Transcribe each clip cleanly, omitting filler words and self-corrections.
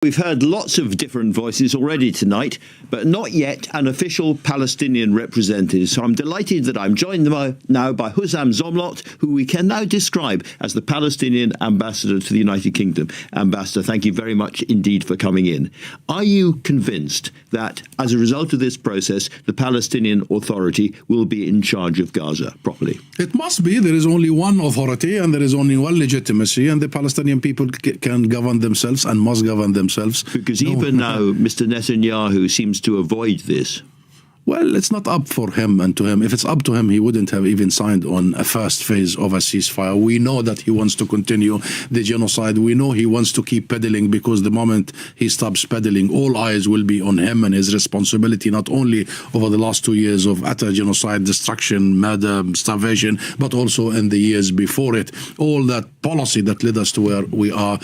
We've heard lots of different voices already tonight, but not yet an official Palestinian representative. So I'm delighted that I'm joined now by Husam Zomlot, who we can now describe as the Palestinian ambassador to the United Kingdom. Ambassador, thank you very much indeed for coming in. Are you convinced that as a result of this process, the Palestinian Authority will be in charge of Gaza properly? It must be. There is only one authority and there is only one legitimacy, and the Palestinian people can govern themselves and must govern themselves. Because even now, Mr. Netanyahu seems to avoid this. Well, it's not up for him and to him. If it's up to him, he wouldn't have even signed on a first phase of a ceasefire. We know that he wants to continue the genocide. We know he wants to keep peddling, because the moment he stops peddling, all eyes will be on him and his responsibility, not only over the last 2 years of utter genocide, destruction, murder, starvation, but also in the years before it. All that policy that led us to where we are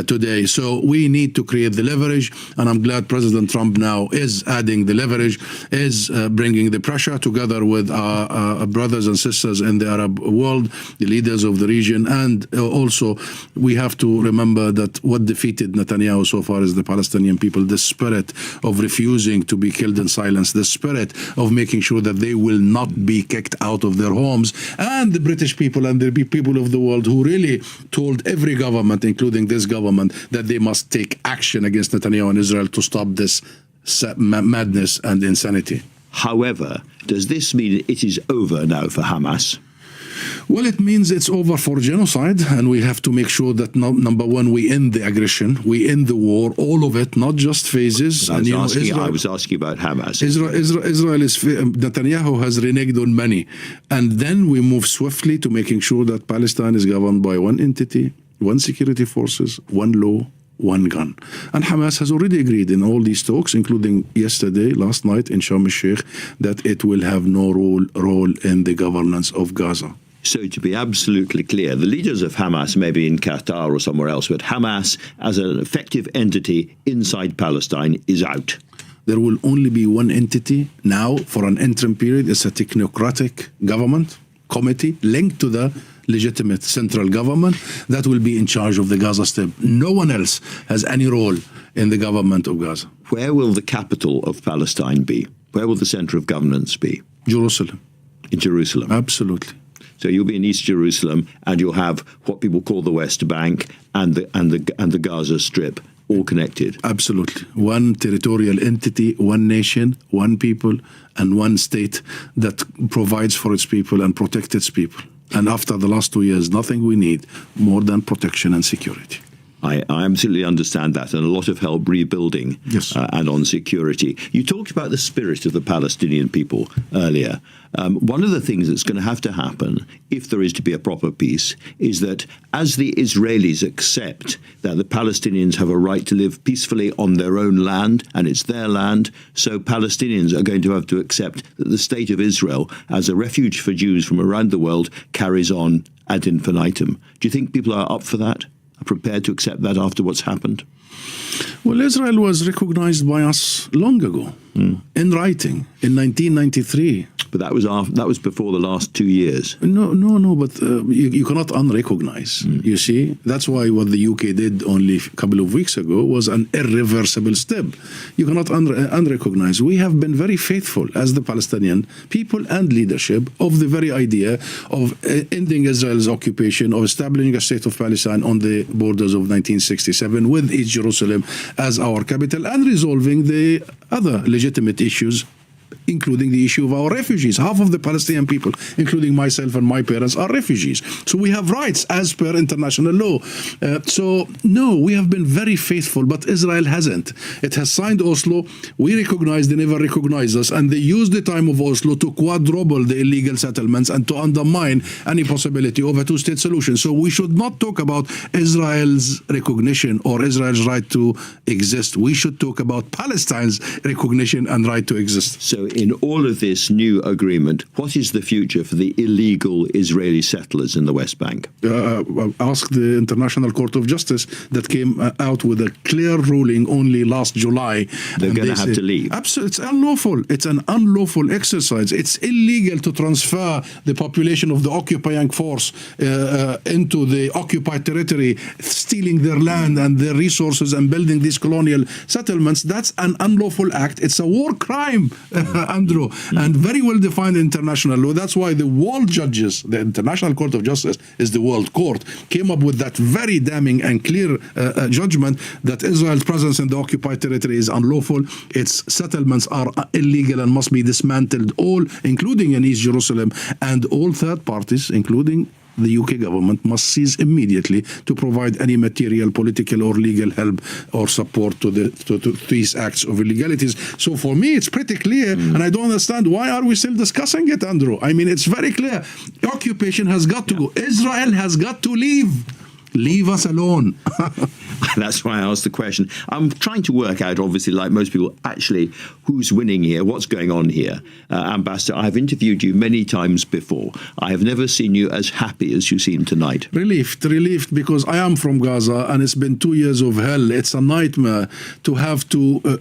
today. So we need to create the leverage, and I'm glad President Trump now is adding the leverage, is bringing the pressure together with our brothers and sisters in the Arab world, the leaders of the region. And also we have to remember that what defeated Netanyahu so far is the Palestinian people, the spirit of refusing to be killed in silence, the spirit of making sure that they will not be kicked out of their homes, and the British people and the people of the world who really told every government, including this government, that they must take action against Netanyahu and Israel to stop this madness and insanity. However, does this mean it is over now for Hamas? Well, it means it's over for genocide, and we have to make sure that, number one, we end the aggression, we end the war, all of it, not just phases. I was asking about Hamas. Israel is, Netanyahu has reneged on many, and then we move swiftly to making sure that Palestine is governed by one entity, one security forces, one law, one gun. And Hamas has already agreed in all these talks, including last night in Sharm el-Sheikh, that it will have no role in the governance of Gaza. So to be absolutely clear, the leaders of Hamas may be in Qatar or somewhere else, but Hamas as an effective entity inside Palestine is out. There will only be one entity now for an interim period. It's a technocratic government committee linked to the legitimate central government that will be in charge of the Gaza Strip. No one else has any role in the government of Gaza. Where will the capital of Palestine be? Where will the center of governance be? Jerusalem. In Jerusalem? Absolutely. So you'll be in East Jerusalem, and you'll have what people call the West Bank and the Gaza Strip all connected. Absolutely. One territorial entity, one nation, one people, and one state that provides for its people and protects its people. And after the last 2 years, nothing we need more than protection and security. I absolutely understand that, and a lot of help rebuilding. Yes. And on security. You talked about the spirit of the Palestinian people earlier. One of the things that's going to happen, if there is to be a proper peace, is that as the Israelis accept that the Palestinians have a right to live peacefully on their own land, and it's their land, so Palestinians are going to have to accept that the state of Israel, as a refuge for Jews from around the world, carries on ad infinitum. Do you think people are up for that? Are prepared to accept that after what's happened? Well, Israel was recognized by us long ago in writing in 1993. But that was before the last 2 years. No, but you cannot unrecognize. You see, that's why what the UK did only a couple of weeks ago was an irreversible step. You cannot unrecognize. We have been very faithful as the Palestinian people and leadership of the very idea of ending Israel's occupation, of establishing a state of Palestine on the borders of 1967 with East Jerusalem as our capital, and resolving the other legitimate issues, including the issue of our refugees. Half of the Palestinian people, including myself and my parents, are refugees. So we have rights as per international law. So no, we have been very faithful, but Israel hasn't. It has signed Oslo. We recognize they never recognized us, and they used the time of Oslo to quadruple the illegal settlements and to undermine any possibility of a two-state solution. So we should not talk about Israel's recognition or Israel's right to exist. We should talk about Palestine's recognition and right to exist. So So in all of this new agreement, what is the future for the illegal Israeli settlers in the West Bank? Ask the International Court of Justice that came out with a clear ruling only last July. They're going to have to leave. Absolutely. It's unlawful. It's an unlawful exercise. It's illegal to transfer the population of the occupying force into the occupied territory, stealing their land and their resources and building these colonial settlements. That's an unlawful act. It's a war crime, Andrew, and very well defined in international law. That's why the world judges, the International Court of Justice is the world court, came up with that very damning and clear judgment that Israel's presence in the occupied territory is unlawful. Its settlements are illegal and must be dismantled, all, including in East Jerusalem, and all third parties, including the UK government, must cease immediately to provide any material, political or legal help or support to these acts of illegalities. So for me, it's pretty clear, and I don't understand why are we still discussing it, Andrew? I mean, it's very clear. Occupation has got to go. Israel has got to leave. Leave us alone. That's why I asked the question. I'm trying to work out, obviously, like most people, actually, who's winning here, what's going on here. Ambassador, I've interviewed you many times before. I have never seen you as happy as you seem tonight. Relieved, because I am from Gaza, and it's been 2 years of hell. It's a nightmare to have to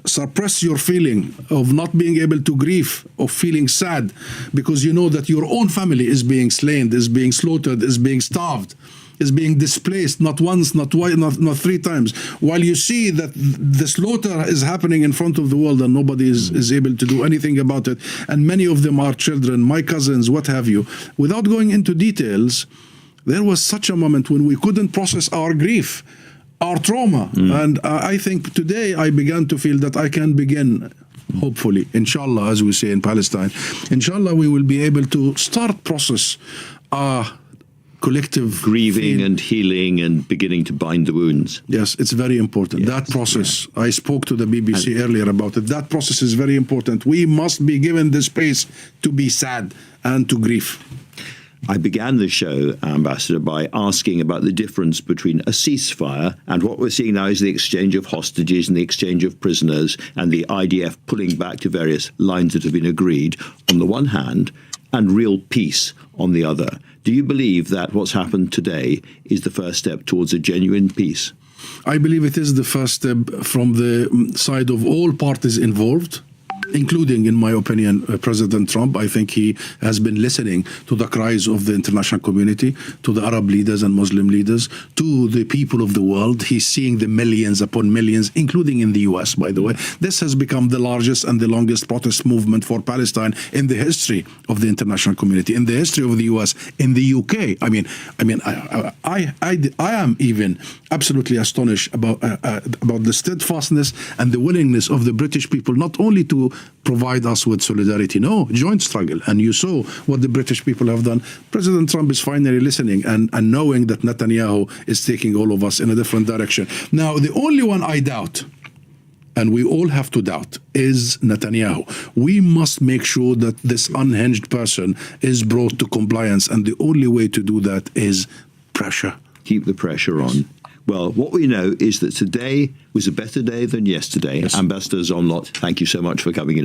suppress your feeling of not being able to grieve, of feeling sad, because you know that your own family is being slain, is being slaughtered, is being starved, is being displaced, not once, not twice, not three times, while you see that the slaughter is happening in front of the world and nobody is able to do anything about it. And many of them are children, my cousins, what have you. Without going into details, there was such a moment when we couldn't process our grief, our trauma. And I think today I began to feel that I can begin, hopefully, inshallah, as we say in Palestine, inshallah, we will be able to start process collective grieving and healing and beginning to bind the wounds. Yes, it's very important. Yes, that process, I spoke to the BBC earlier about it. That process is very important. We must be given the space to be sad and to grieve. I began the show, Ambassador, by asking about the difference between a ceasefire and what we're seeing now is the exchange of hostages and the exchange of prisoners and the IDF pulling back to various lines that have been agreed on the one hand and real peace on the other. Do you believe that what's happened today is the first step towards a genuine peace? I believe it is the first step from the side of all parties involved, including, in my opinion, President Trump. I think he has been listening to the cries of the international community, to the Arab leaders and Muslim leaders, to the people of the world. He's seeing the millions upon millions, including in the US, by the way. This has become the largest and the longest protest movement for Palestine in the history of the international community, in the history of the US, in the UK. I am even absolutely astonished about the steadfastness and the willingness of the British people, not only to provide us with solidarity, no, joint struggle. And you saw what the British people have done. President Trump is finally listening and knowing that Netanyahu is taking all of us in a different direction. Now, the only one I doubt, and we all have to doubt, is Netanyahu. We must make sure that this unhinged person is brought to compliance, and the only way to do that is pressure. Keep the pressure on. Well, what we know is that today was a better day than yesterday. Yes. Ambassador Zomlot, thank you so much for coming in.